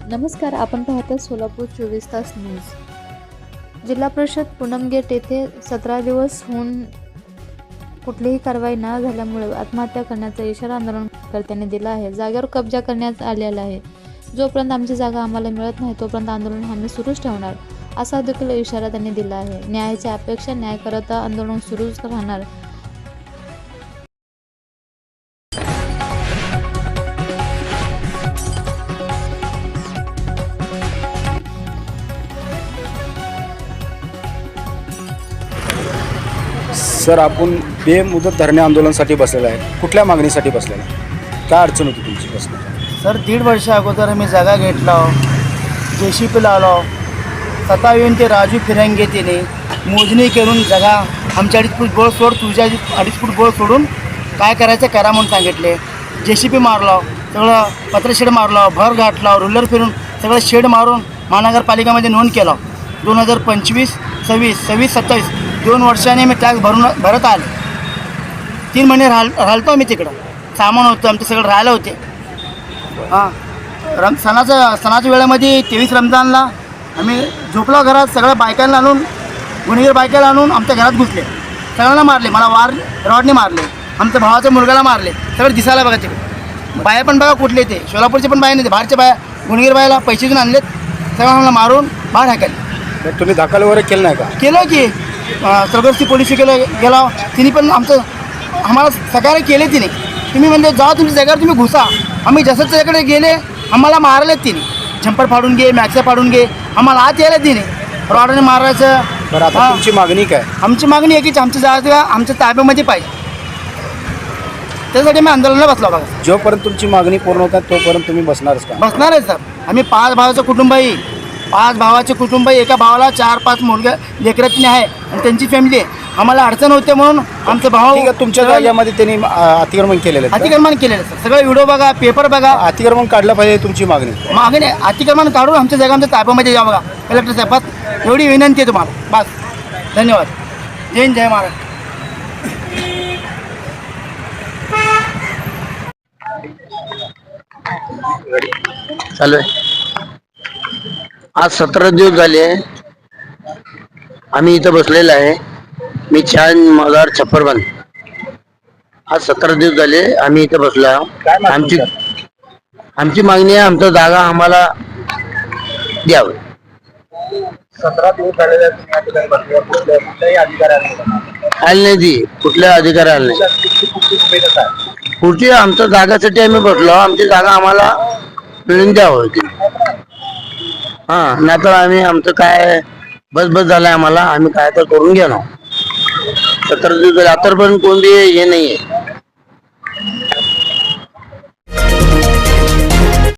नमस्कार, आपण पाहता सोलापूर 24 तास न्यूज। जिल्हा परिषद पूनम गेट येथे 17 दिवस होऊन कुठलीही कारवाई न झाल्यामुळे आत्महत्या करण्याचा इशारा आंदोलनकर्त्यांनी दिला आहे। जागेवर कब्जा करण्यात आलेला आहे। जोपर्यंत आमची जागा आम्हाला मिळत नाही तोपर्यंत आंदोलन आम्ही सुरूच ठेवणार, असा देखील इशारा त्यांनी दिला आहे। न्यायाची अपेक्षा न्याय करता आंदोलन सुरूच राहणार। सर, आपण बेमुदत धरणे आंदोलनासाठी बसलेला आहे। कुठल्या मागणीसाठी बसलेला आहे? काय अडचण होती तुमची बसण्याची? सर, 1.5 वर्ष अगोदर आम्ही जागा घेतला, JCP लावलो, स्वतः येऊन ते राजू फिरंगे तिने मोजणी करून जागा आमच्या 2.5 फूट गोळ सोड, तुझ्या 2.5 फूट गोळ सोडून काय करायचं करा म्हणून सांगितले। JCP मारलो, सगळं पत्रशेड मारलो, भर गाठला, रुलर फिरून सगळं शेड मारून महानगरपालिकेमध्ये नोंद केलं। 2025, 26, 27 2 वर्षांनी मी टॅक्स भरत आले। 3 महिने राहतो आम्ही तिकडं, सामान होतं आमचं सगळं राहिलं होते। हां, सणाच्या वेळेमध्ये 23 रमजानला आम्ही झोपलो घरात, सगळ्या बायकांना आणून गुन्हेगार बायकाला आणून आमच्या घरात घुसले, सगळ्यांना मारले, मला रॉडने मारले, आमच्या भावाच्या मुलगाला मारले, सगळं दिसायला बघा तिकडे। बाया पण बघा कुठले ते, सोलापूरचे पण बाया नाही, बाहेरच्या बाया गुन्हेगार बायाला पैसे देऊन आणलेत, सगळ्यांना मारून बाहेर हाकले। तुम्ही दाखल वगैरे केलं नाही का? केलं की सरगोष्टी पोलीस गेला, तिने पण आम्हाला सकाळी केले तिने। तुम्ही म्हणजे जा तुमच्या जागेवर तुम्ही घुसा, आम्ही जसं त्याच्याकडे गेले आम्हाला मारलेत तिने, झंपर फाडून घे, मॅक्स फाडून घे, आम्हाला आत यायला तिने रॉडने मारायचं। बरं, आता तुमची मागणी काय? आमची मागणी आहे की आमची जागा आमच्या ताब्यामध्ये पाहिजे, त्यासाठी मी आंदोलनाला बसलो बघा। जोपर्यंत तुमची मागणी पूर्ण होतात तोपर्यंत तुम्ही बसणारच का? बसणार आहे सर। आम्ही 5 भावाचं कुटुंब आहे, 5 भावाचे कुटुंब आहे, एका भावाला 4-5 मुलगा लेकरातनी आहे आणि त्यांची फॅमिली आहे। आम्हाला अडचण होते म्हणून आमचं भाऊ तुमच्या जागेमध्ये त्यांनी अतिक्रमण केलेलं आहे? अतिक्रमण केलेलं सर, सगळं व्हिडिओ बघा, पेपर बघा। अतिक्रमण काढलं पाहिजे तुमची मागणी अतिक्रमण काढून आमच्या जागा आमच्या ताब्यामध्ये जा बघा कलेक्टर साहेबात, एवढी विनंती आहे तुम्हाला बस। धन्यवाद। जय हिंद, जय महाराष्ट्र। चालू आहे। आज 17 दिवस झाले आम्ही इथं बसलेला आहे। मी छान मदार छप्परबंद। आज 17 दिवस झाले आम्ही इथं बसलो आहोत। आमची मागणी आहे, आमचा जागा आम्हाला द्यावं। 17 दिवस झालेले आले नाही, ती कुठल्या अधिकारी आले नाही। पुढची आमच्या जागासाठी आम्ही बसलो, आमची जागा आम्हाला मिळून द्यावं। हां, नाहीतर आम्ही आमचं काय बस झालंय आम्हाला, आम्ही काय तर करून घेणार। 17 दिवस आतापर्यंत कोणती हे नाही आहे।